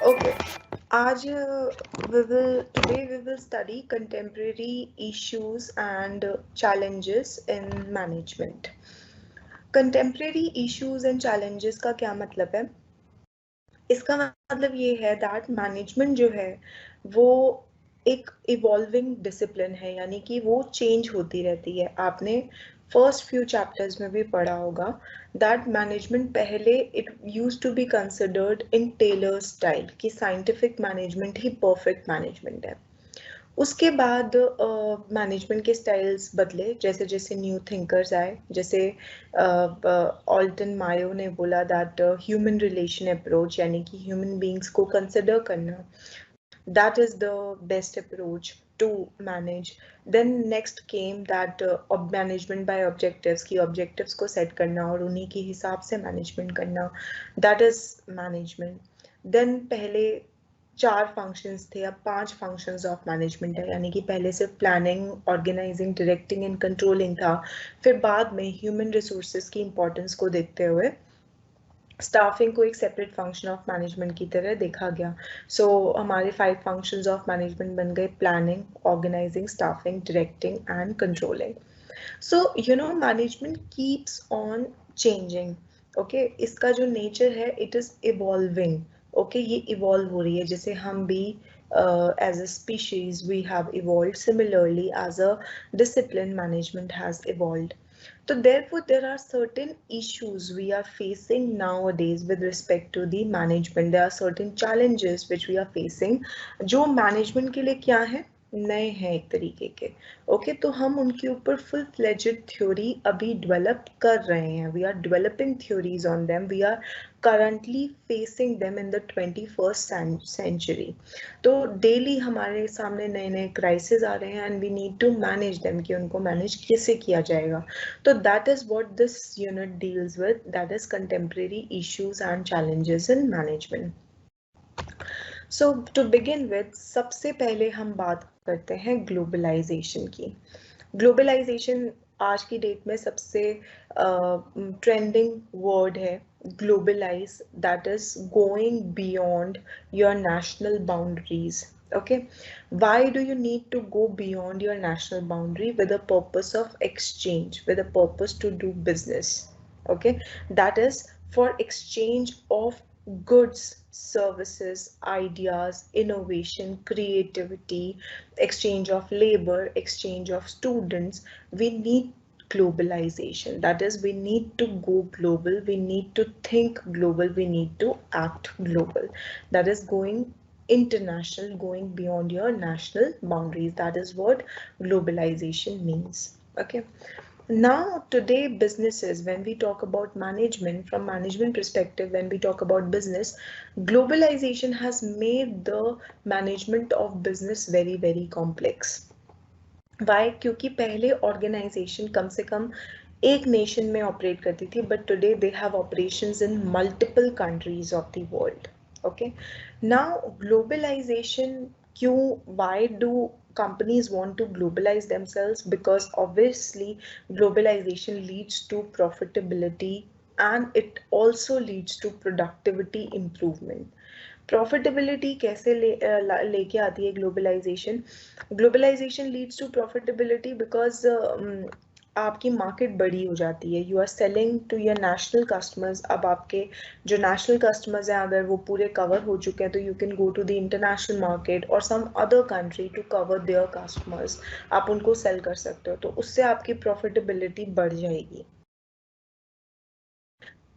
Okay. आज we will study contemporary issues and challenges in management. Contemporary issues and challenges का क्या मतलब है? इसका मतलब ये है दैट मैनेजमेंट जो है वो एक इवॉल्विंग डिसिप्लिन है, यानी कि वो चेंज होती रहती है। आपने फर्स्ट फ्यू चैप्टर्स में भी पढ़ा होगा दैट मैनेजमेंट पहले it used to be considered in Taylor style कि साइंटिफिक मैनेजमेंट ही परफेक्ट मैनेजमेंट है। उसके बाद मैनेजमेंट के स्टाइल्स बदले जैसे जैसे न्यू थिंकर्स आए, जैसे ऑल्टन मायो ने बोला दैट ह्यूमन रिलेशन अप्रोच, यानी कि ह्यूमन बींग्स को कंसिडर करना, that is the best approach to manage. Then next came that management by objectives, की objectives को set करना और उन्हीं के हिसाब से management करना, that is management. Then पहले 4 फंक्शंस थे, अब 5 फंक्शंस ऑफ मैनेजमेंट है, यानी कि पहले सिर्फ planning, organising, directing and controlling था। फिर बाद में ह्यूमन रिसोर्सेज की इंपॉर्टेंस को देखते हुए स्टाफिंग को एक सेपरेट फंक्शन ऑफ मैनेजमेंट की तरह देखा गया। सो हमारे 5 फंक्शंस ऑफ मैनेजमेंट बन गए planning, organising, staffing, directing and controlling. So management keeps on changing. Okay, इसका जो नेचर है इट इज इवॉल्विंग। ओके, ये इवॉल्व हो रही है, जैसे हम भी as a species we have evolved, similarly as a discipline management has evolved. So therefore there are certain issues we are facing nowadays with respect to the management. There are certain challenges which we are facing जो management के लिए क्या है, नए हैं एक तरीके के। ओके, तो हम उनके ऊपर फुल फ्लेजेड थ्योरी अभी डेवलप कर रहे हैं। We are developing theories on them, we are currently facing them in the 21st century. तो डेली हमारे सामने नए नए क्राइसिस आ रहे हैं and we need to manage them कि उनको मैनेज कैसे किया जाएगा। तो that is what this unit deals with, that is contemporary issues and challenges in management. So to begin with, सबसे पहले हम बात करते हैं ग्लोबलाइजेशन की। ग्लोबलाइजेशन आज की डेट में सबसे ट्रेंडिंग वर्ड है, globalise, that is going beyond your national boundaries. Okay, why do you need to go beyond your national boundary? With a purpose of exchange, with a purpose to do business. Okay, that is for exchange of goods, services, ideas, innovation, creativity, exchange of labor, exchange of students. We need globalization. That is, we need to go global, we need to think global, we need to act global. That is going international, going beyond your national boundaries. That is what globalization means. Okay, now today businesses, when we talk about management, from management perspective, when we talk about business, globalization has made the management of business very very complex. Why? क्योंकि पहले organisation कम से कम एक nation में operate करती थी, but today they have operations in multiple countries of the world. Okay, now globalization क्यों, why do companies want to globalize themselves? Because obviously globalization leads to profitability and it also leads to productivity improvement. Profitability कैसे लेके आती है globalisation? Globalisation leads to profitability because आपकी market बड़ी हो जाती है, you are selling to your national customers. अब आपके जो नेशनल कस्टमर्स हैं अगर वो पूरे कवर हो चुके हैं तो you can go to the international market और some other country to cover their customers, आप उनको सेल कर सकते हो, तो उससे आपकी प्रॉफिटेबिलिटी बढ़ जाएगी।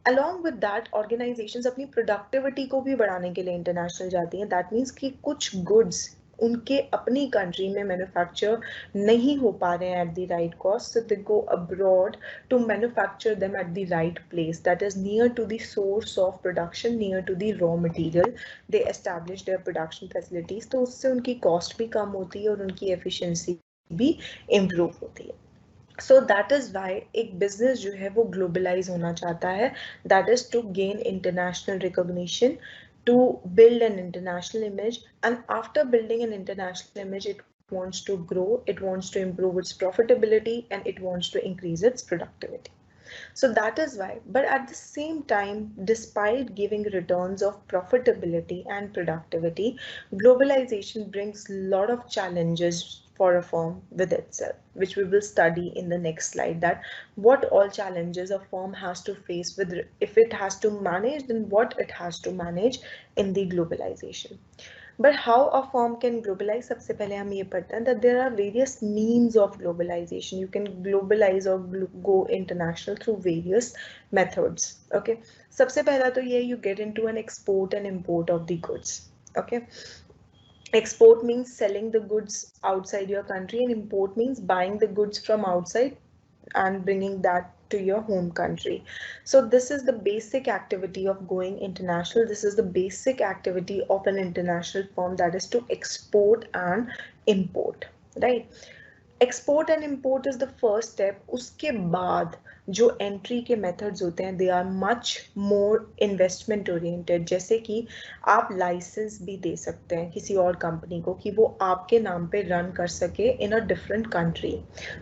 अलॉन्ग विद दैट ऑर्गेनाइजेशंस अपनी प्रोडक्टिविटी को भी बढ़ाने के लिए इंटरनेशनल जाती हैं। दैट मीन्स कि कुछ गुड्स उनके अपनी कंट्री में मैन्युफैक्चर नहीं हो पा रहे हैं at the right cost, so they go abroad to manufacture them at the right place, that is near to the source of production, near to the raw material. They establish their production facilities, तो उससे उनकी cost भी कम होती है और उनकी efficiency भी improve होती है। सो दैट इज वाई एक बिजनेस जो है वो ग्लोबलाइज होना चाहता है, that is to gain international recognition, to build an international image, and after building an international image it wants to grow, it wants to improve its profitability and it wants to increase its productivity. So that is why, but at the same time, despite giving returns of profitability and productivity, globalization brings a lot of challenges for a firm with itself, which we will study in the next slide, that what all challenges a firm has to face with, if it has to manage, then what it has to manage in the globalization. But how a firm can globalize, सबसे पहले हम ये पढ़ते हैं that there are various means of globalization. You can globalize or go international through various methods. Okay, सबसे पहला तो ये, you get into an export and import of the goods. Okay, export means selling the goods outside your country, and import means buying the goods from outside and bringing that to your home country. So this is the basic activity of going international. This is the basic activity of an international firm, that is to export and import, right? Export and import is the first step. उसके बाद जो entry के methods होते हैं, they are much more investment oriented. जैसे कि आप licence भी दे सकते हैं किसी और कंपनी को कि वो आपके नाम पे रन कर सके in a different country.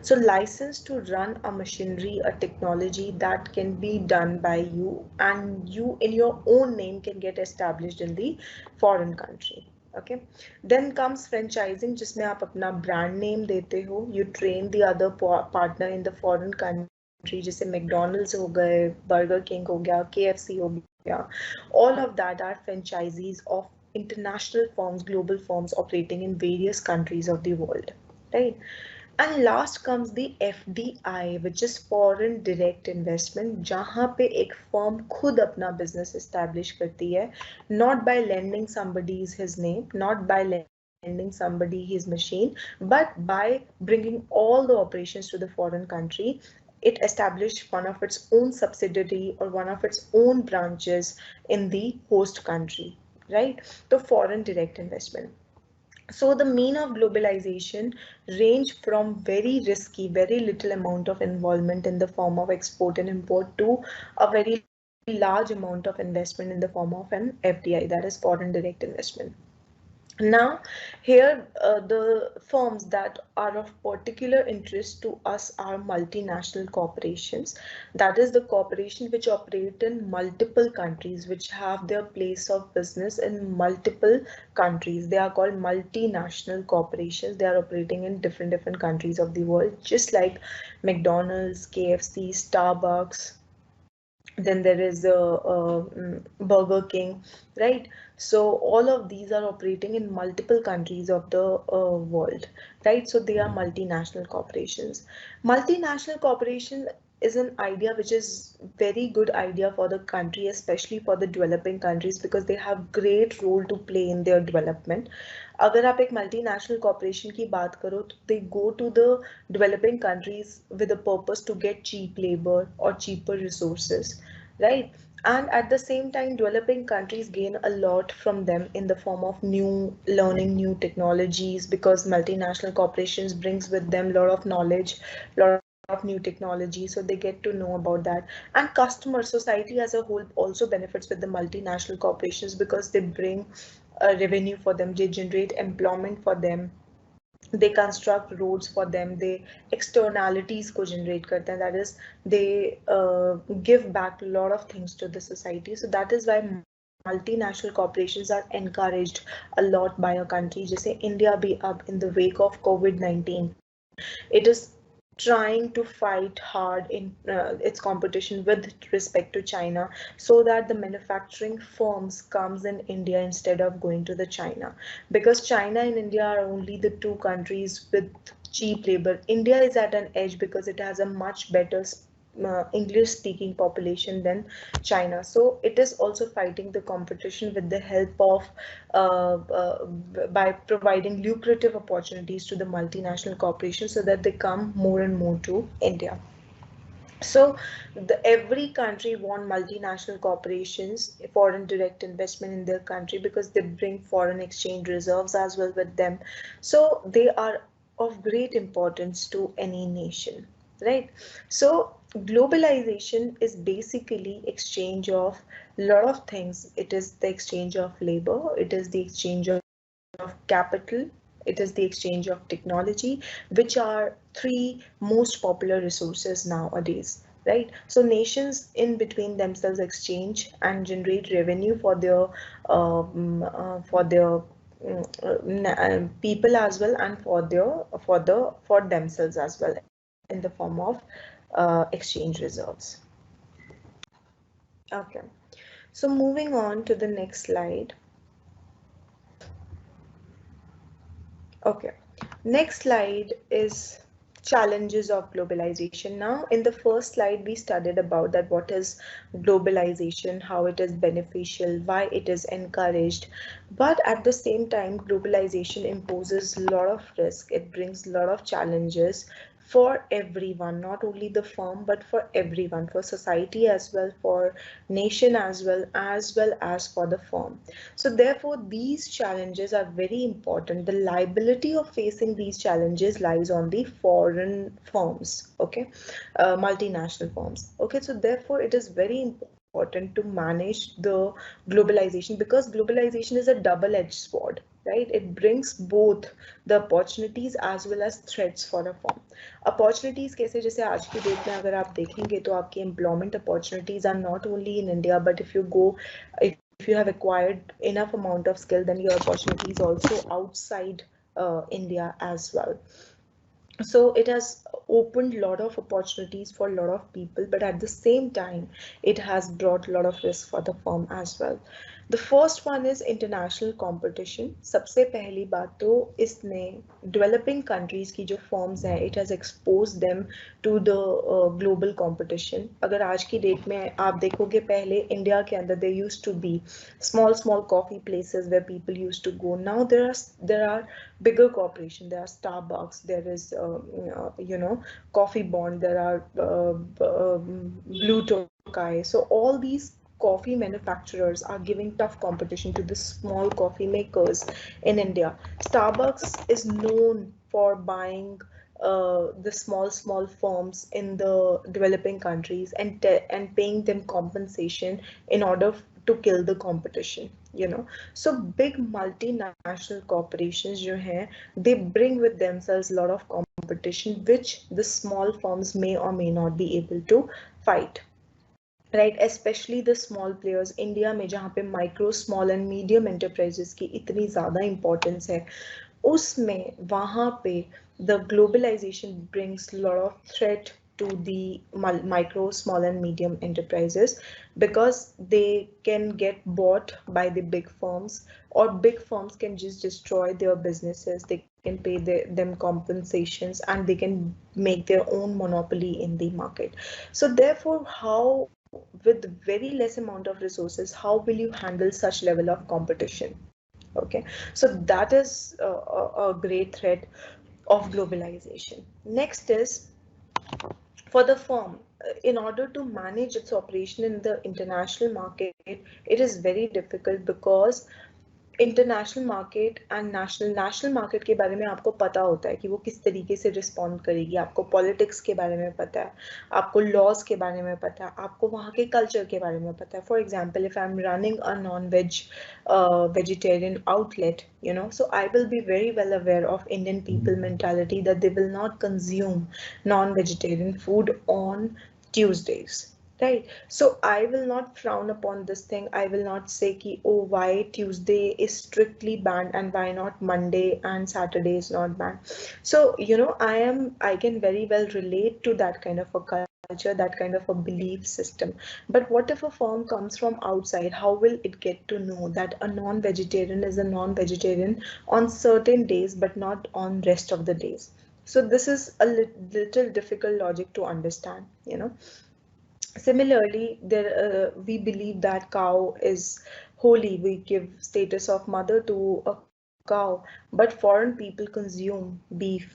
So license to run a machinery, a technology that can be done by you, and you in your own name can get established in the foreign country. Okay, then comes franchising, जिसमें आप अपना brand name देते हो. You train the other partner in the foreign country, जैसे McDonald's हो गए, burger king हो गया, KFC हो गया. All of that are franchisees of international firms, global firms operating in various countries of the world, right? And last comes the FDI, which is foreign direct investment, जहाँ पे एक firm खुद अपना business establish करती है, not by lending somebody his name, not by lending somebody his machine, but by bringing all the operations to the foreign country. It established one of its own subsidiary or one of its own branches in the host country, right? So foreign direct investment. So the mean of globalization range from very risky, very little amount of involvement in the form of export and import to a very large amount of investment in the form of an FDI, that is foreign direct investment. Now, here the firms that are of particular interest to us are multinational corporations. That is the corporation which operate in multiple countries, which have their place of business in multiple countries. They are called multinational corporations. They are operating in different countries of the world, just like McDonald's, KFC, Starbucks. Then there is Burger King, right? So all of these are operating in multiple countries of the world, right? So they are multinational corporations. Multinational corporation is an idea which is very good idea for the country, especially for the developing countries, because they have great role to play in their development. अगर आप एक multinational corporation की बात करो तो they go to the developing countries with the purpose to get cheap labour और cheaper resources, right? And at the same time, developing countries gain a lot from them in the form of new learning, new technologies, because multinational corporations brings with them a lot of knowledge, lot of new technology, so they get to know about that. And customer society as a whole also benefits with the multinational corporations because they bring revenue for them, they generate employment for them, they construct roads for them, they externalities को generate करते हैं, that is they give back a lot of things to the society. So that is why multinational corporations are encouraged a lot by a country. जैसे India भी अब in the wake of COVID-19, it is trying to fight hard in its competition with respect to China, so that the manufacturing firms comes in India instead of going to the China, because China and India are only the two countries with cheap labor. India is at an edge because it has a much better English speaking population than China. So it is also fighting the competition with the help of by providing lucrative opportunities to the multinational corporations so that they come more and more to India. So every country want multinational corporations, foreign direct investment in their country, because they bring foreign exchange reserves as well with them. So they are of great importance to any nation, right? So globalization is basically exchange of a lot of things. It is the exchange of labor, it is the exchange of capital, it is the exchange of technology, which are three most popular resources nowadays. right? So nations in between themselves exchange and generate revenue for their people as well, and for themselves as well, in the form of exchange reserves. Okay, so moving on to the next slide. Okay, next slide is challenges of globalization. Now, in the first slide, we studied about that what is globalization, how it is beneficial, why it is encouraged. But at the same time, globalization imposes a lot of risk. It brings a lot of challenges for everyone, not only the firm, but for everyone, for society as well, for nation as well as for the firm. So therefore, these challenges are very important. The liability of facing these challenges lies on the foreign firms, okay, multinational firms. Okay, so therefore, it is very important to manage the globalization, because globalization is a double-edged sword, right? It brings both the opportunities as well as threats for a firm. Opportunities कैसे, जैसे आज की date में अगर आप देखेंगे तो आपकी employment opportunities are not only in India, but if you have acquired enough amount of skill, then your opportunities also outside India as well. So it has opened a lot of opportunities for a lot of people, but at the same time it has brought a lot of risk for the firm as well. The first one is international competition. सबसे पहली बात तो इसने developing countries की जो firms हैं, it has exposed them to the global competition. अगर आज की डेट में आप देखोगे, पहले इंडिया के अंदर there used to be small coffee places where people used to go. Now there are bigger corporation. There are Starbucks, there is Coffee Bond, there are Blue Tokai. So all these coffee manufacturers are giving tough competition to the small coffee makers in India. Starbucks is known for buying the small firms in the developing countries and paying them compensation in order to kill the competition, you know. So big multinational corporations जो हैं, they bring with themselves a lot of competition which the small firms may or may not be able to fight, right? Especially the small players. India में जहाँ पे micro small and medium enterprises की इतनी ज़्यादा importance है, उसमें वहाँ पे the globalization brings a lot of threat to the micro, small and medium enterprises, because they can get bought by the big firms, or big firms can just destroy their businesses. They can pay them compensations, and they can make their own monopoly in the market. So therefore, how, with very less amount of resources, how will you handle such level of competition? Okay, so that is a great threat of globalization. Next is, for the firm, in order to manage its operation in the international market, it is very difficult, because international market and national market के बारे में आपको पता होता है कि वो किस तरीके से रिस्पॉन्ड करेगी, आपको पॉलिटिक्स के बारे में पता है, आपको लॉज के बारे में पता है, आपको वहाँ के कल्चर के बारे में पता है. For example, if I am running a non veg vegetarian outlet, you know, so I will be very well aware of Indian people mentality, that they will not consume non-vegetarian food on Tuesdays, right? So I will not frown upon this thing. I will not say ki, oh, why Tuesday is strictly banned and why not Monday and Saturday is not banned. So, you know, I can very well relate to that kind of a culture, that kind of a belief system. But what if a firm comes from outside? How will it get to know that a non-vegetarian is a non-vegetarian on certain days but not on rest of the days? So this is a little difficult logic to understand, you know. Similarly, we believe that cow is holy. We give status of mother to a cow, but foreign people consume beef,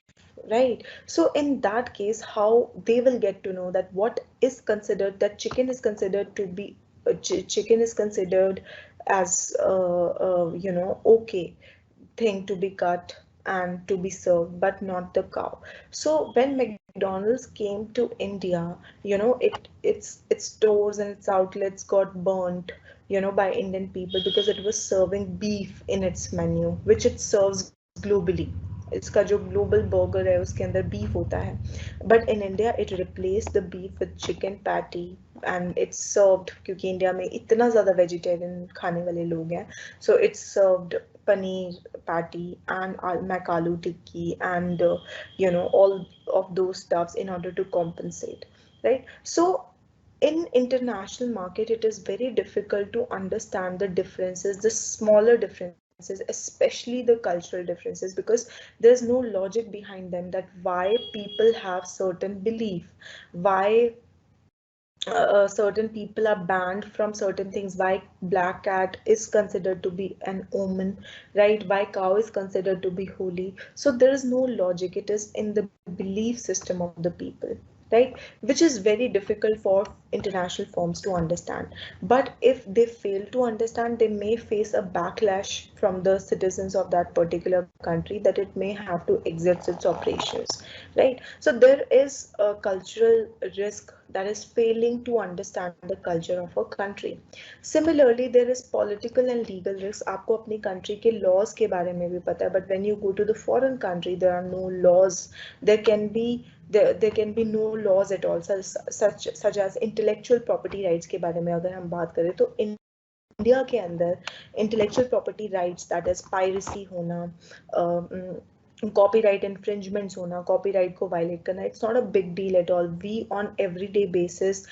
right? So in that case, how they will get to know that what is considered, that chicken is considered to be chicken is considered as okay thing to be cut and to be served, but not the cow. So when McDonald's came to India, you know, its stores and its outlets got burnt, you know, by Indian people, because it was serving beef in its menu, which it serves globally. Okay, इसका जो global burger है उसके अंदर beef होता है, but in India it replace the beef with chicken patty and it's served, क्योंकि India में इतना ज़्यादा वेजिटेरियन खाने वाले लोग हैं, so it's served paneer patty and makalu tikki and all of those stuffs in order to compensate, right? So in international market it is very difficult to understand the differences, the smaller differences, especially the cultural differences, because there's no logic behind them, that why people have certain belief, why certain people are banned from certain things, why black cat is considered to be an omen, right? Why cow is considered to be holy. So there is no logic, it is in the belief system of the people, right? Which is very difficult for international firms to understand. But if they fail to understand, they may face a backlash from the citizens of that particular country, that it may have to exit its operations, right? So there is a cultural risk, that is failing to understand the culture of a country. Similarly, there is political and legal risk. आपको अपनी country के laws के बारे में भी पता है, but when you go to the foreign country, there are no laws. There can be no laws at all, such as intellectual property rights के बारे में अगर हम बात करें तो इंडिया के अंदर intellectual property rights, that is piracy होना, copyright infringements होना, copyright को violate करना, it's not a big deal at all. We on everyday basis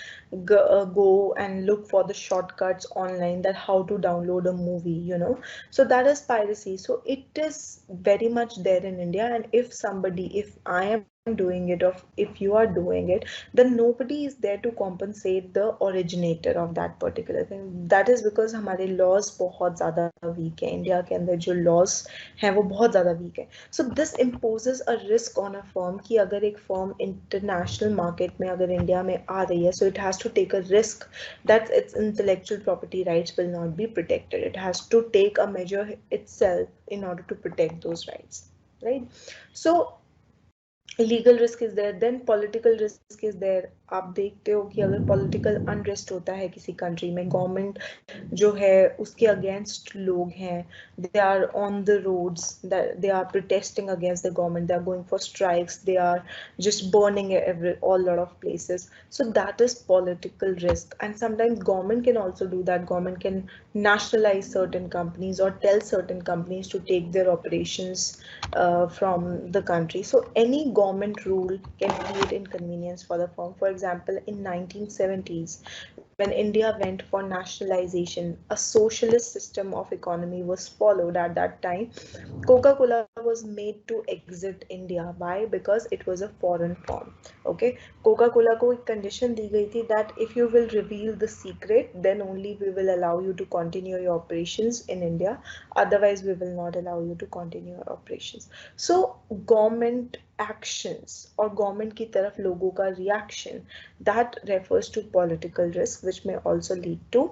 go and look for the shortcuts online, that how to download a movie, so that is piracy. So it is very much there in India, and if I am doing it, or if you are doing it, then nobody is there to compensate the originator of that particular thing. That is because हमारे laws बहुत ज़्यादा weak है, India के अंदर जो laws हैं वो बहुत ज़्यादा weak है. So this imposes a risk on a firm कि अगर एक firm international market में अगर इंडिया में आ रही है, so it has to take a risk that its intellectual property rights will not be protected. It has to take a measure itself in order to protect those rights, right? So legal risk is there, then political risk is there. आप देखते हो कि अगर political unrest होता है किसी country में, government जो है उसके अगेंस्ट लोग हैं, they are on the roads, they are protesting against the government, they are going for strikes, they are just burning all lot of places. So that is political risk, and sometimes government can also do that. Government can nationalize certain companies or tell certain companies to take their operations from the country. So any government rule can create inconvenience for the firm. For example, in 1970s, when India went for nationalization, a socialist system of economy was followed at that time. Coca-Cola was made to exit India. Why? Because it was a foreign firm. Okay, Coca-Cola को एक condition दी गई थी that if you will reveal the secret, then only we will allow you to continue your operations in India. Otherwise, we will not allow you to continue your operations. So government actions or government की तरफ लोगों का reaction, that refers to political risk, which may also lead to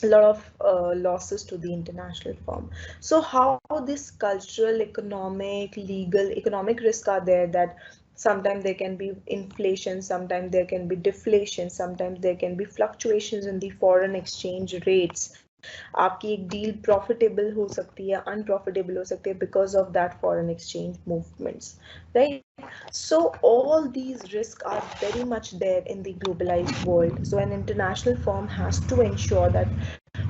a lot of losses to the international firm. So how this cultural, economic, legal, economic risks are there, that sometimes there can be inflation, sometimes there can be deflation, sometimes there can be fluctuations in the foreign exchange rates. आपकी एक deal profitable हो सकती है, unprofitable हो सकती है because of that foreign exchange movements, right? So all these risks are very much there in the globalized world. So an international firm has to ensure that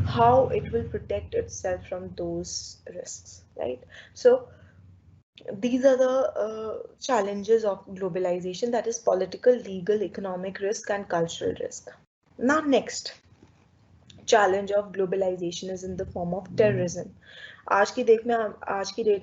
how it will protect itself from those risks, right? So these are the challenges of globalization, that is political, legal, economic risk and cultural risk. Now next challenge of globalization is in the form of terrorism. आज की date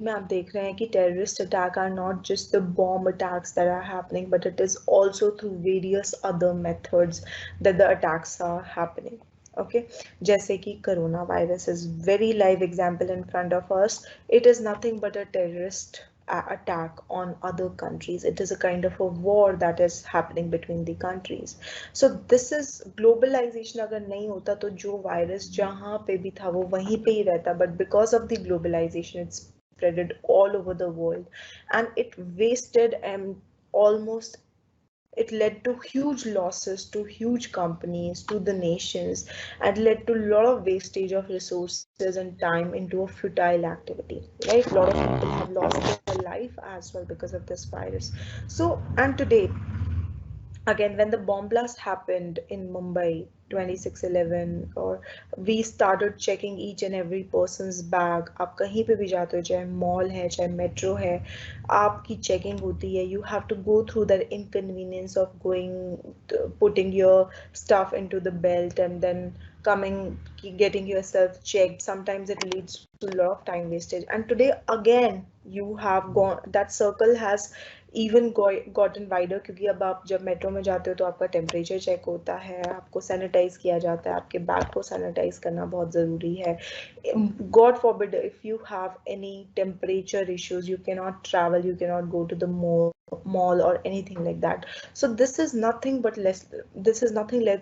में आप देख रहे हैं कि terrorist attack are not just the bomb attacks that are happening, but it is also through various other methods that the attacks are happening. Okay, जैसे कि corona virus is very live example in front of us. It is nothing but a terrorist attack on other countries. It is a kind of a war that is happening between the countries. So this is globalization. अगर नहीं होता तो जो virus जहाँ पे भी था वो वहीं पे ही रहता, but because of the globalization it spreaded all over the world and it wasted almost it led to huge losses to huge companies, to the nations, and led to a lot of wastage of resources and time into a futile activity. Right? A lot of people have lost their life as well because of this virus. So, and today, again, when the bomb blast happened in Mumbai 26/11, or we started checking each and every person's bag. आप कहीं पे भी जाते हो, चाहे mall है चाहे metro है, आपकी चेकिंग होती है. You have to go through that inconvenience of putting your stuff into the belt and then coming, getting yourself checked. Sometimes it leads to a lot of time wastage. And today again, you have gone, that circle has even gotten wider, क्योंकि अब आप जब metro में जाते हो तो आपका temperature check होता है, आपको सैनिटाइज किया जाता है, आपके बैग को सैनिटाइज करना बहुत ज़रूरी है. God forbid if you have any temperature issues, you cannot travel, you cannot go to the mall or anything like that. So this is nothing less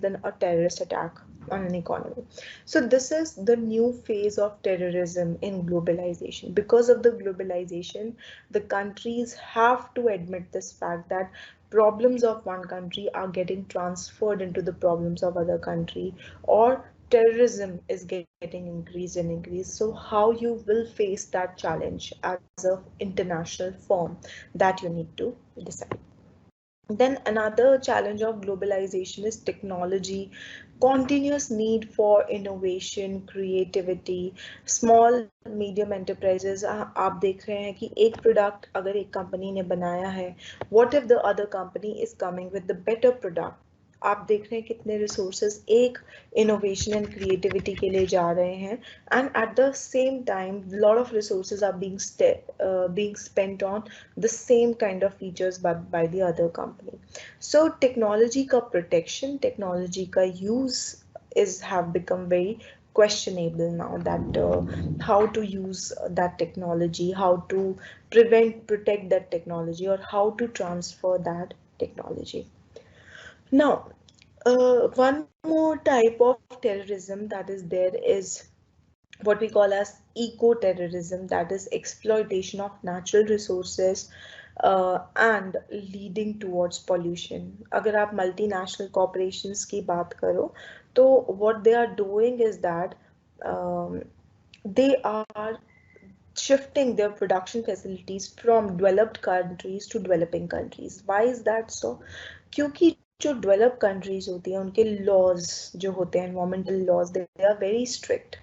than a terrorist attack on an economy. So this is the new phase of terrorism in globalization. Because of the globalization, the countries have to admit this fact that problems of one country are getting transferred into the problems of other country, or terrorism is getting increased and increased. So how you will face that challenge as an international firm, that you need to decide. Then another challenge of globalization is technology, continuous need for innovation, creativity. Small medium enterprises, आप देख रहे हैं कि एक product अगर एक company ने बनाया है, what if the other company is coming with the better product? आप देख रहे हैं कितने रिसोर्सेज एक इनोवेशन एंड क्रिएटिविटी के लिए जा रहे हैं, and at the same time lot of resources are being spent on the same kind of features by the other company. So technology ka protection, technology ka use have become very questionable now, that how to use that technology, how to protect that technology, or how to transfer that technology. Now, one more type of terrorism that is there is what we call as eco-terrorism, that is exploitation of natural resources and leading towards pollution. अगर आप multinational corporations की बात करो, तो what they are doing is that they are shifting their production facilities from developed countries to developing countries. Why is that so? क्योंकि जो developed countries होती हैं, उनके laws जो होते हैं, environmental laws, they are very strict.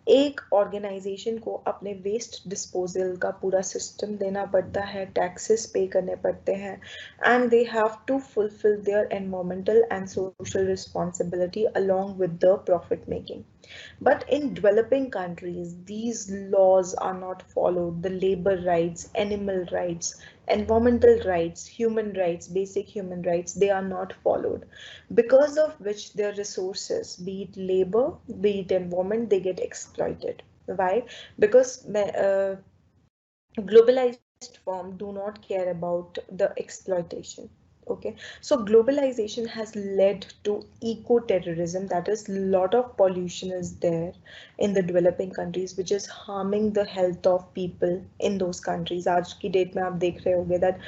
एक organisation को अपने वेस्ट डिस्पोजल का पूरा सिस्टम देना पड़ता है, टैक्सेस पे करने पड़ते हैं, and they have to fulfil their environmental and social responsibility along with the profit making. But in developing countries, these laws are not followed. The labor rights, animal rights, environmental rights, human rights, basic human rights, they are not followed. Because of which their resources, be it labor, be it environment, they get exploited. Why? Because globalized firms do not care about the exploitation. Okay, so globalization has led to eco-terrorism, that is lot of pollution is there in the developing countries which is harming the health of people in those countries. आज की date में आप देख रहे होंगे that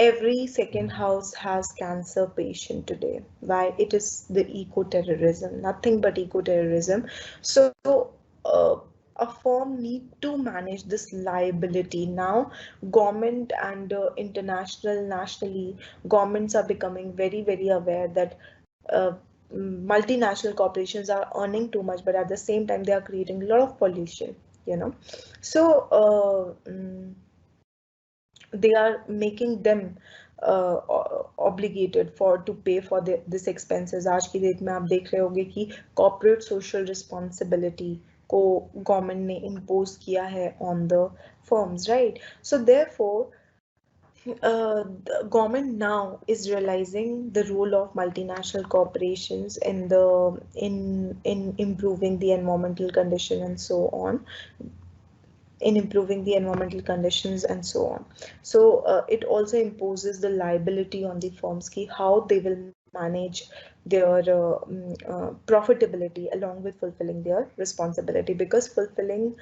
every second house has cancer patient today. Why? It is the eco-terrorism, nothing but eco-terrorism. So a firm need to manage this liability. Now government and international, nationally, governments are becoming very, very aware that multinational corporations are earning too much, but at the same time they are creating a lot of pollution, you know. So they are making them obligated to pay for this expenses. आज की date में आप देख रहे होंगे कि corporate social responsibility को government ने impose किया है on the firms, right? So therefore, the government now is realizing the role of multinational corporations in improving the environmental condition and so on, in improving the environmental conditions and so on. So it also imposes the liability on the firms ki how they will manage their profitability along with fulfilling their responsibility, because fulfilling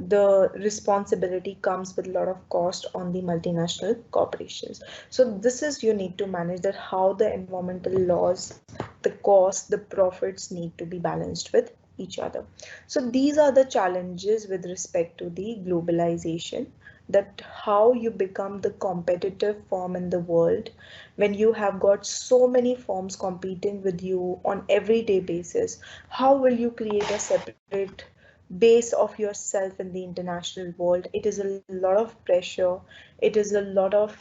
the responsibility comes with a lot of cost on the multinational corporations. So this is you need to manage that how the environmental laws, the cost, the profits need to be balanced with each other. So these are the challenges with respect to the globalization, that how you become the competitive firm in the world when you have got so many firms competing with you on everyday basis. How will you create a separate base of yourself in the international world? It is a lot of pressure, it is a lot of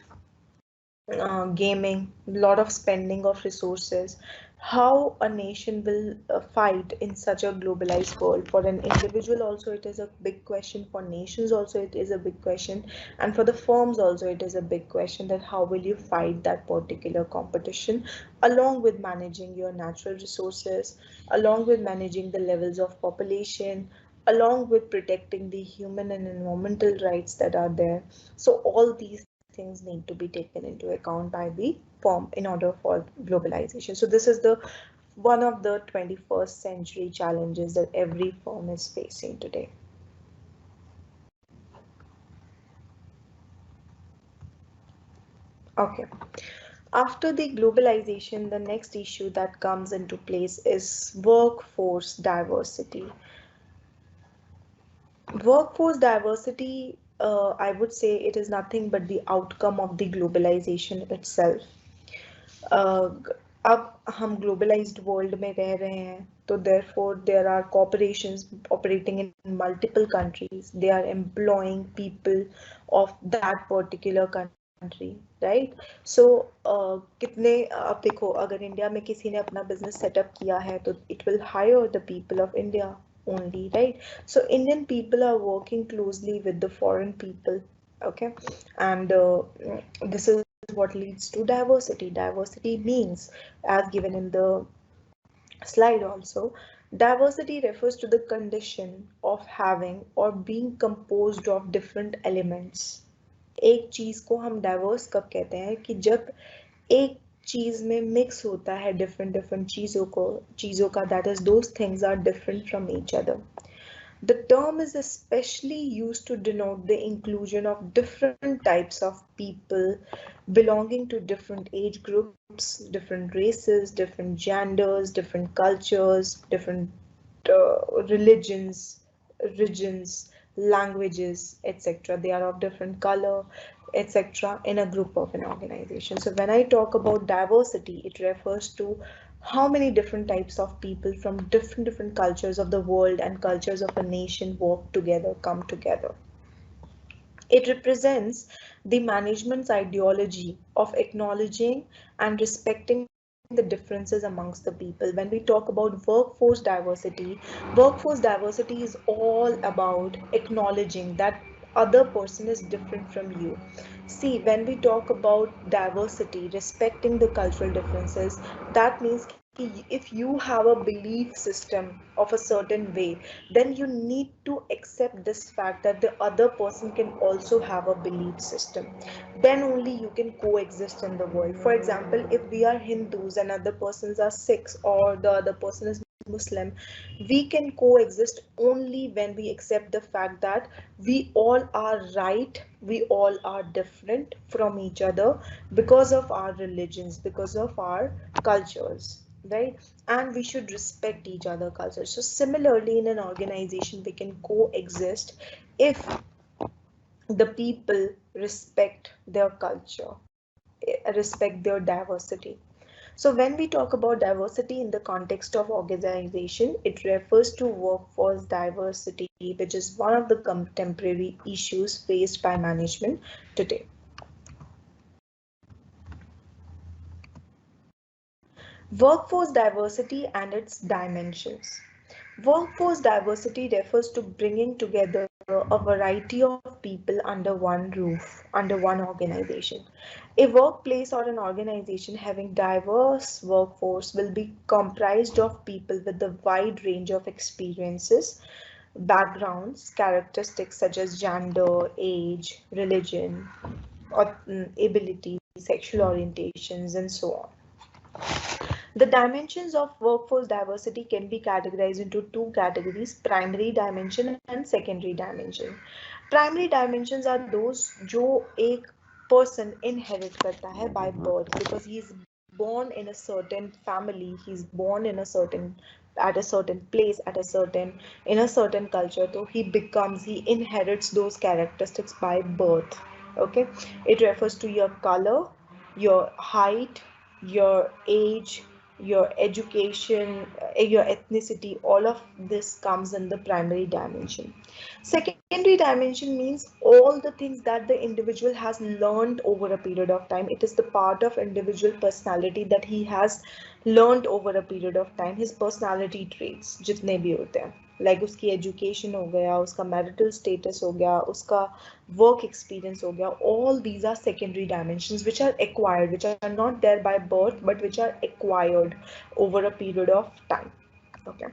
gaming, lot of spending of resources. How a nation will fight in such a globalized world? For an individual also it is a big question, for nations also it is a big question, and for the firms also it is a big question, that how will you fight that particular competition, along with managing your natural resources, along with managing the levels of population, along with protecting the human and environmental rights that are there. So all these things need to be taken into account by the firm in order for globalization. So this is the one of the 21st century challenges that every firm is facing today. Okay. After the globalization, the next issue that comes into place is workforce diversity. Workforce diversity, I would say it is nothing but the outcome of the globalization itself. अब हम globalised world में रह रहे हैं, तो therefore there are corporations operating in multiple countries. They are employing people of that particular country, right? So कितने अब देखो, अगर इंडिया में किसी ने अपना बिजनेस सेटअप किया है तो it will hire the people of India only, right? So Indian people are working closely with the foreign people, okay? And this is what leads to diversity. Diversity means, as given in the slide also, diversity refers to the condition of having or being composed of different elements. एक चीज को हम diverse कब कहते हैं, कि जब एक चीज में मिक्स होता है डिफरेंट डिफरेंट चीजों का, that is those things are different from each other. The term is especially used to denote the inclusion of different types of people belonging to different age groups, different races, different genders, different cultures, different regions, languages, etc. They are of different color, etc. in a group of an organization. So when I talk about diversity, it refers to how many different types of people from different cultures of the world and cultures of a nation work together, come together. It represents the management's ideology of acknowledging and respecting the differences amongst the people. When we talk about workforce diversity is all about acknowledging that other person is different from you. See, when we talk about diversity, respecting the cultural differences, that means if you have a belief system of a certain way, then you need to accept this fact that the other person can also have a belief system. Then only you can coexist in the world. For example, if we are Hindus and other persons are Sikhs, or the other person is Muslim, we can coexist only when we accept the fact that we all are right, we all are different from each other because of our religions, because of our cultures, right? And we should respect each other culture. So similarly, in an organization we can coexist if the people respect their culture, respect their diversity. So when we talk about diversity in the context of organization, it refers to workforce diversity, which is one of the contemporary issues faced by management today. Workforce diversity and its dimensions. Workforce diversity refers to bringing together a variety of people under one roof, under one organization. A workplace or an organization having diverse workforce will be comprised of people with a wide range of experiences, backgrounds, characteristics such as gender, age, religion, or ability, sexual orientations, and so on. The dimensions of workforce diversity can be categorized into two categories, primary dimension and secondary dimension. Primary dimensions are those जो एक person inherit करता है by birth because he is born in a certain family, he is born in a certain at a certain place at a certain in a certain culture, so he inherits those characteristics by birth. Okay, it refers to your color, your height, your age, your education, your ethnicity, all of this comes in the primary dimension. Secondary dimension means all the things that the individual has learned over a period of time. It is the part of individual personality that he has learned over a period of time, his personality traits जितने भी होते हैं, like उसकी education हो गया, उसका marital status हो गया, उसका work experience हो गया, all these are secondary dimensions which are acquired, which are not there by birth but which are acquired over a period of time. Okay.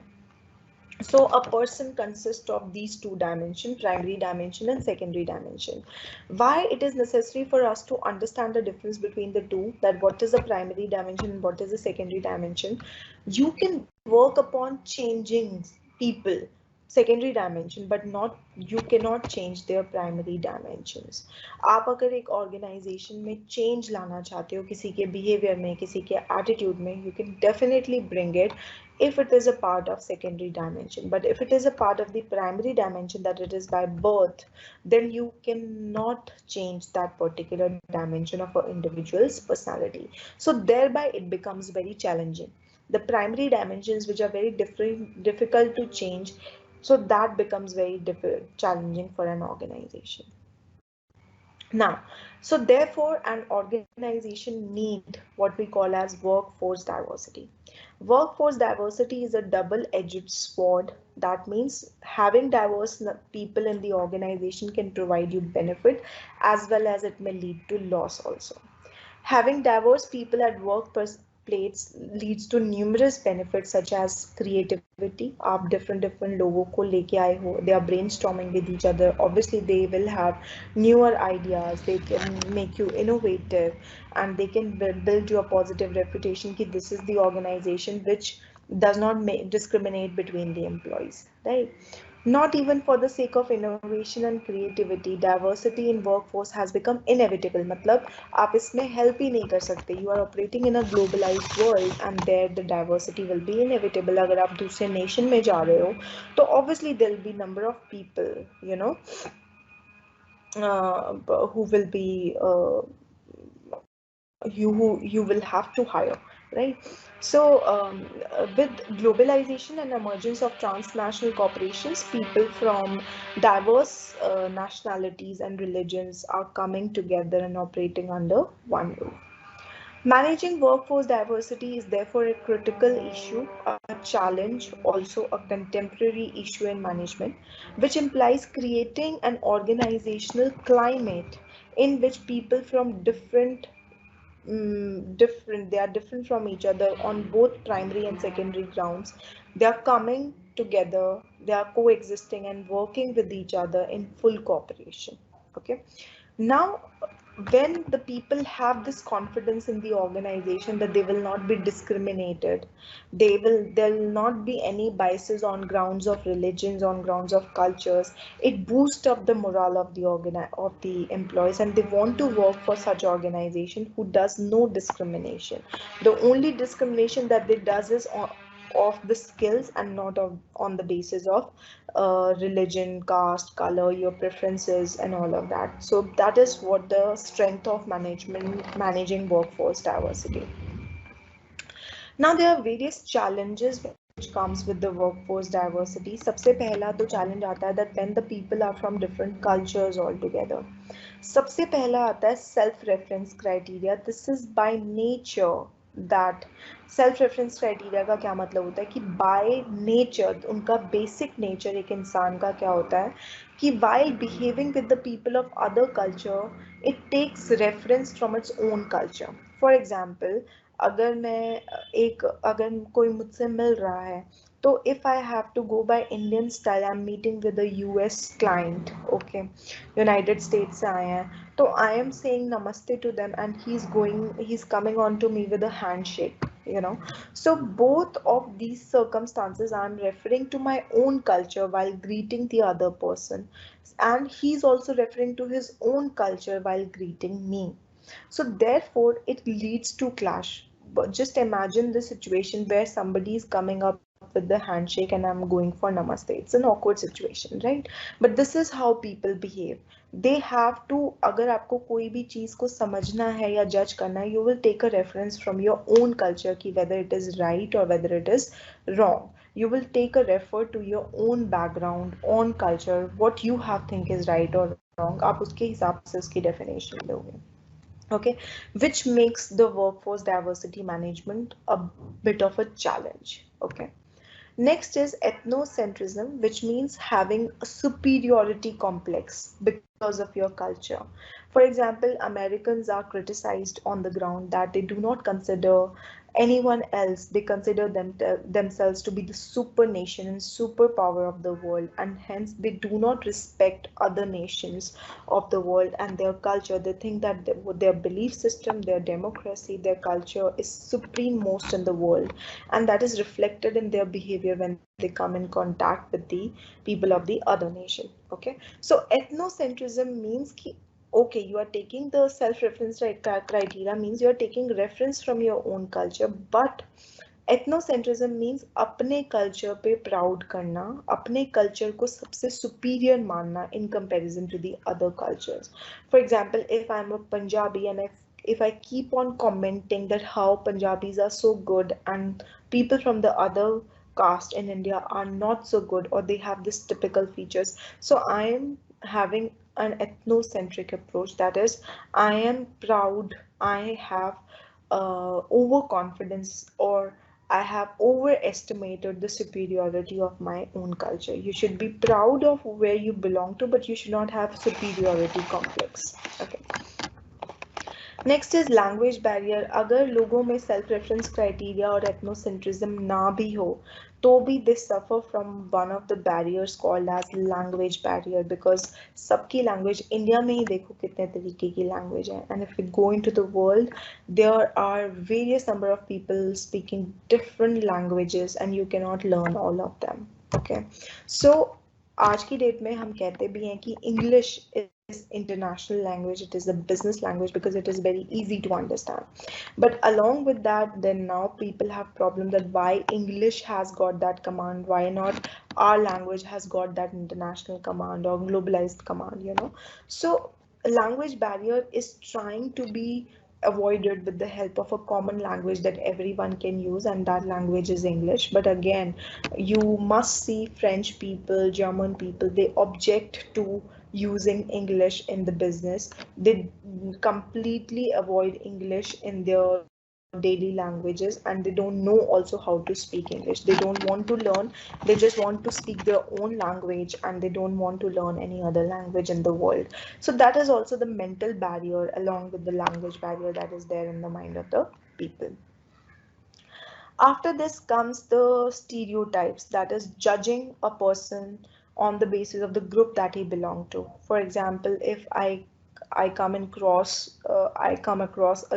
So a person consists of these two dimensions, primary dimension and secondary dimension. Why it is necessary for us to understand the difference between the two, that what is the primary dimension and what is the secondary dimension. You can work upon changing people, secondary dimension, but not, you cannot change their primary dimensions. आप अगर एक organization में change लाना चाहते हो किसी के behavior में, किसी के attitude में, you can definitely bring it if it is a part of secondary dimension. But if it is a part of the primary dimension, that it is by birth, then you cannot change that particular dimension of an individual's personality. So thereby it becomes very challenging. The primary dimensions which are very difficult to change, so that becomes very challenging for an organization. Now, so therefore an organization need what we call as workforce diversity. Workforce diversity is a double-edged sword. That means having diverse people in the organization can provide you benefit as well as it may lead to loss also. Having diverse people at workplace leads to numerous benefits such as creativity. आप different लोगों को लेके आए हो, they are brainstorming with each other. Obviously, they will have newer ideas. They can make you innovative, and they can build you a positive reputation. कि this is the organization which does not discriminate between the employees, right? Not even for the sake of innovation and creativity, diversity in workforce has become inevitable. मतलब आप इसमें help ही नहीं कर सकते. You are operating in a globalized world and there the diversity will be inevitable. अगर आप दूसरे nation में जा रहे हो, तो obviously there will be number of people, you know, who will be you will have to hire, right? So with globalization and emergence of transnational corporations, people from diverse nationalities and religions are coming together and operating under one roof. Managing workforce diversity is therefore a critical issue, a challenge, also a contemporary issue in management, which implies creating an organizational climate in which people from they are different from each other on both primary and secondary grounds. They are coming together, they are coexisting and working with each other in full cooperation. Okay, now when the people have this confidence in the organization that they will not be discriminated, there will not be any biases on grounds of religions, on grounds of cultures, it boosts up the morale of the employees, and they want to work for such organization who does no discrimination. The only discrimination that they does is of the skills and not on the basis of religion, caste, color, your preferences, and all of that. So that is what the strength of managing workforce diversity. Now there are various challenges which comes with the workforce diversity. सबसे पहला तो challenge आता है that when the people are from different cultures altogether. सबसे पहला आता है self-reference criteria. This is by nature that self-reference criteria का क्या मतलब होता है कि by nature उनका basic nature एक इंसान का क्या होता है कि while behaving with the people of other culture, it takes reference from its own culture. For example, अगर कोई मुझसे मिल रहा है तो if I have to go by Indian style, I'm meeting with a US client, okay, United States से आए हैं, तो I am saying namaste to them and he's coming on to me with a handshake. you know. So both of these circumstances, I'm referring to my own culture while greeting the other person, and he's also referring to his own culture while greeting me. So therefore it leads to clash. But just imagine the situation where somebody is coming up with the handshake and I'm going for namaste. It's an awkward situation, right? But this is how people behave. They have to, अगर आपको कोई भी चीज को समझना है या जज करना है, you will take a reference from your own culture कि whether it is right or whether it is wrong. You will take a refer to your own background, own culture, what you have think is right or wrong. आप उसके हिसाब से उसकी definition दोगे. Okay, which makes the workforce diversity management a bit of a challenge. Okay. Next is ethnocentrism, which means having a superiority complex because of your culture. For example, Americans are criticized on the ground that they do not consider anyone else, they consider themselves to be the super nation and superpower of the world, and hence they do not respect other nations of the world and their culture. They think that their belief system, their democracy, their culture is supreme most in the world, and that is reflected in their behavior when they come in contact with the people of the other nation. Okay, so ethnocentrism means ki, okay, you are taking the self-reference criteria, means you are taking reference from your own culture, but ethnocentrism means अपने culture पे proud करना, अपने culture को सबसे superior मानना in comparison to the other cultures. For example, if I'm a Punjabi and if I keep on commenting that how Punjabis are so good and people from the other caste in India are not so good, or they have this typical features, so I am having an ethnocentric approach. That is, I am proud, I have overconfidence, or I have overestimated the superiority of my own culture. You should be proud of where you belong to, but you should not have superiority complex. Okay. Next is language barrier. अगर लोगों में self reference criteria और ethnocentrism ना भी हो तो भी they suffer from one of the barriers called as language barrier, because सबकी लैंग्वेज, इंडिया में ही देखो कितने तरीके की लैंग्वेज है, and if you go into the world there are various number of people speaking different languages and you can not learn all of them. Okay, सो आज की डेट में हम कहते भी हैं कि English is international language, it is a business language because it is very easy to understand. But along with that, then now people have problem that why English has got that command, why not our language has got that international command or globalized command, you know. So language barrier is trying to be avoided with the help of a common language that everyone can use, and that language is English. But again, you must see French people, German people, they object to using English in the business. They completely avoid English in their daily languages, and they don't know also how to speak English. They don't want to learn, they just want to speak their own language, and they don't want to learn any other language in the world. So that is also the mental barrier along with the language barrier that is there in the mind of the people. After this comes the stereotypes, that is judging a person on the basis of the group that he belonged to. For example, if I come across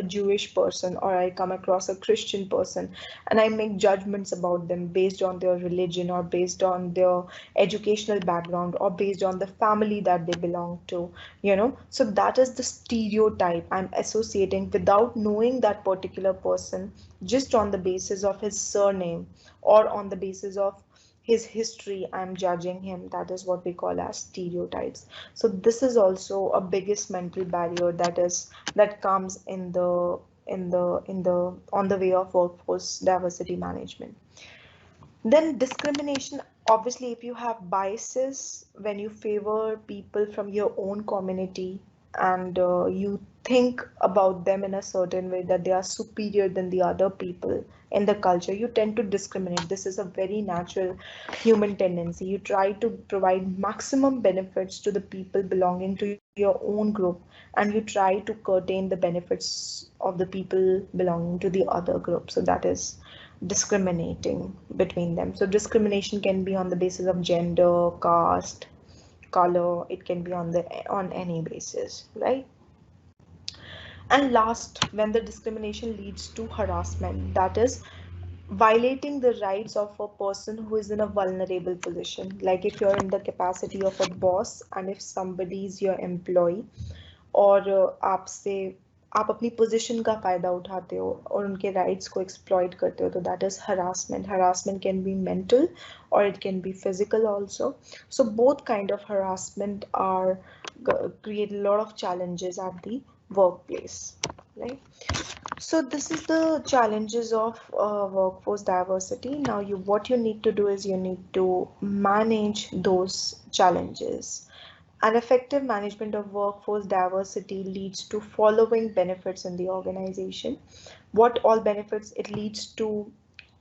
a Jewish person, or I come across a Christian person, and I make judgments about them based on their religion, or based on their educational background, or based on the family that they belong to, you know. So that is the stereotype I'm associating without knowing that particular person, just on the basis of his surname or on the basis of his history, I'm judging him. That is what we call as stereotypes. So this is also a biggest mental barrier that comes in the on the way of workforce diversity management. Then discrimination, obviously, if you have biases when you favor people from your own community, and you think about them in a certain way that they are superior than the other people in the culture, you tend to discriminate. This is a very natural human tendency. You try to provide maximum benefits to the people belonging to your own group, and you try to curtail the benefits of the people belonging to the other group. So that is discriminating between them. So discrimination can be on the basis of gender, caste, color. It can be on any basis, right? And last, when the discrimination leads to harassment, that is violating the rights of a person who is in a vulnerable position. Like if you're in the capacity of a boss and if somebody is your employee और आपसे आप अपनी position का फायदा उठाते हो और उनके राइट्स को एक्सप्लॉइट करते हो तो that is harassment. Harassment can be mental or it can be physical also. So both kind of harassment are create a lot of challenges at the workplace, right? So this is the challenges of workforce diversity. Now what you need to do is you need to manage those challenges. An effective management of workforce diversity leads to following benefits in the organization. What all benefits? It leads to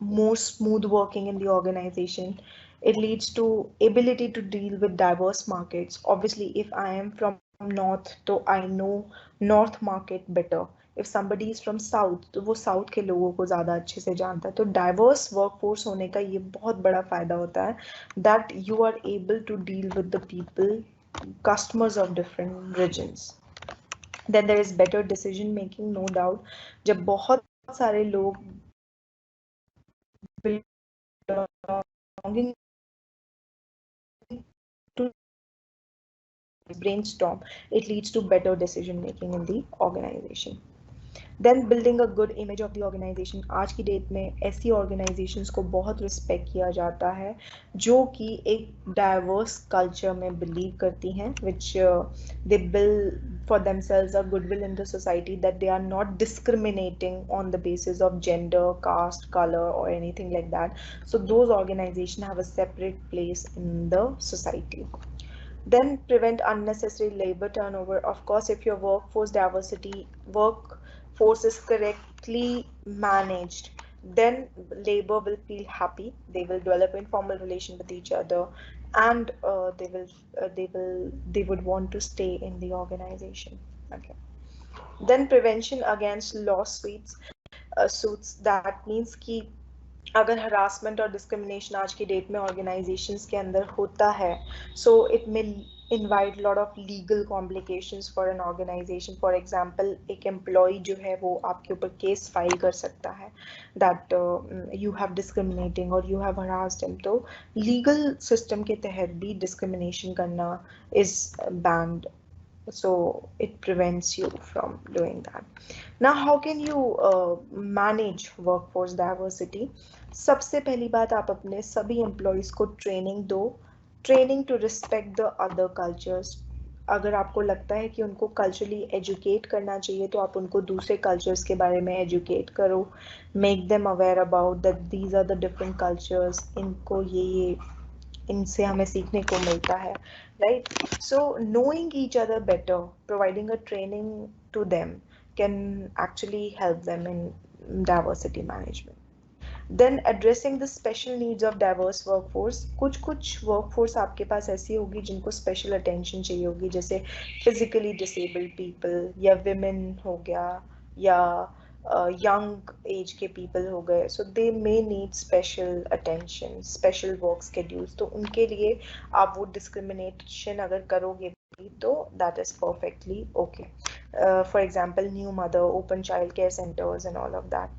more smooth working in the organization. It leads to ability to deal with diverse markets. Obviously, if I am from north, so I know north market better. If somebody is from south, तो वो south के लोगों को ज़्यादा अच्छे से जानता है. तो डाइवर्स वर्कफोर्स होने का ये बहुत बड़ा फायदा होता है that you are able to deal with the people, customers of different regions. Then there is better decision making, no doubt. जब बहुत सारे लोग belonging to brainstorm, it leads to better decision making in the organization. Then building a good image of the organisation. आज की date में ऐसी organisations को बहुत रिस्पेक्ट किया जाता है जो कि एक डाइवर्स कल्चर में बिलीव करती हैं, which they build for themselves a goodwill in the society, that they are not discriminating on the basis of gender, caste, colour और anything like that. So those organization have a separate place in the society. Then prevent unnecessary labor turnover. Of course, if your workforce is correctly managed, then labor will feel happy. They will develop informal relation with each other, and they would want to stay in the organization. Okay. Then prevention against lawsuits. Suits, that means कि अगर harassment और discrimination आज की date में organisations के अंदर होता है, so it may invite lot of legal complications for an organisation. For example, एक एम्प्लॉय जो है वो आपके ऊपर केस फाइल कर सकता है दैट यू हैव डिस्क्रिमिनेटिंग और यू हैव हरास्ड हिम. तो लीगल सिस्टम के तहत भी डिस्क्रिमिनेशन करना is band, so it prevents you from doing that. Now how can you manage workforce diversity? सबसे पहली बात, आप अपने सभी एम्प्लॉयज को ट्रेनिंग दो. Training to respect the other cultures. अगर आपको लगता है कि उनको कल्चरली एजुकेट करना चाहिए तो आप उनको दूसरे कल्चर्स के बारे में एजुकेट करो. Make them aware about that these are the different cultures. इनको ये इनसे हमें सीखने को मिलता है, right? So knowing each other better, providing a training to them can actually help them in diversity management. Then addressing the special needs of diverse workforce. कुछ workforce आपके पास ऐसी होगी जिनको special attention चाहिए होगी, जैसे physically disabled people या women हो गया या young age के people हो गए. So they may need special attention, special work schedules. तो उनके लिए आप वो discrimination अगर करोगे तो that is perfectly okay. For example, new mother, open child care centers and all of that.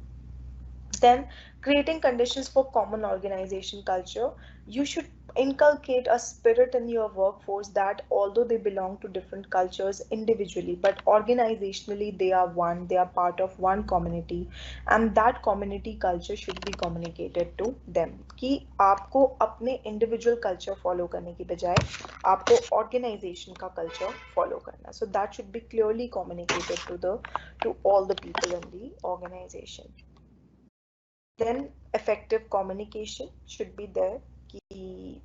Then creating conditions for common organization culture. You should inculcate a spirit in your workforce that although they belong to different cultures individually, but organizationally they are one, they are part of one community, and that community culture should be communicated to them. कि आपको अपने individual culture follow करने की बजाय आपको organization का culture follow करना. So that should be clearly communicated to all the people in the organization. Then effective communication should be there कि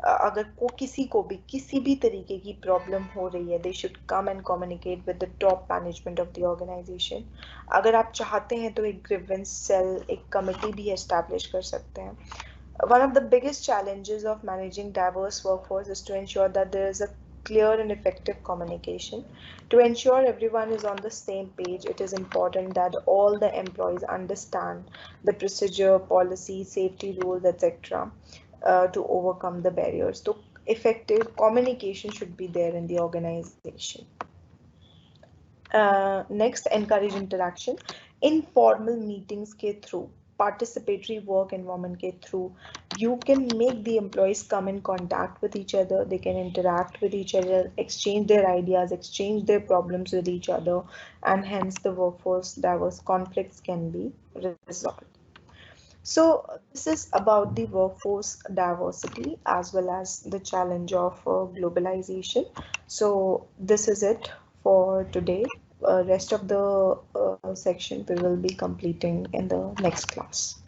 अगर को किसी को भी किसी भी तरीके की प्रॉब्लम हो रही है, they should come and communicate with the top management of the organization. अगर आप चाहते हैं तो एक grievance cell, एक committee भी establish कर सकते हैं. One of the biggest challenges of managing diverse workforce is to ensure that there is a clear and effective communication. To ensure everyone is on the same page, it is important that all the employees understand the procedure, policy, safety rules, etc. To overcome the barriers. So effective communication should be there in the organization. Next, encourage interaction. Informal meetings के through, participatory work environment के through, you can make the employees come in contact with each other. They can interact with each other, exchange their ideas, exchange their problems with each other, and hence the workforce diverse conflicts can be resolved. So this is about the workforce diversity as well as the challenge of globalization. So this is it for today. Rest of the section we will be completing in the next class.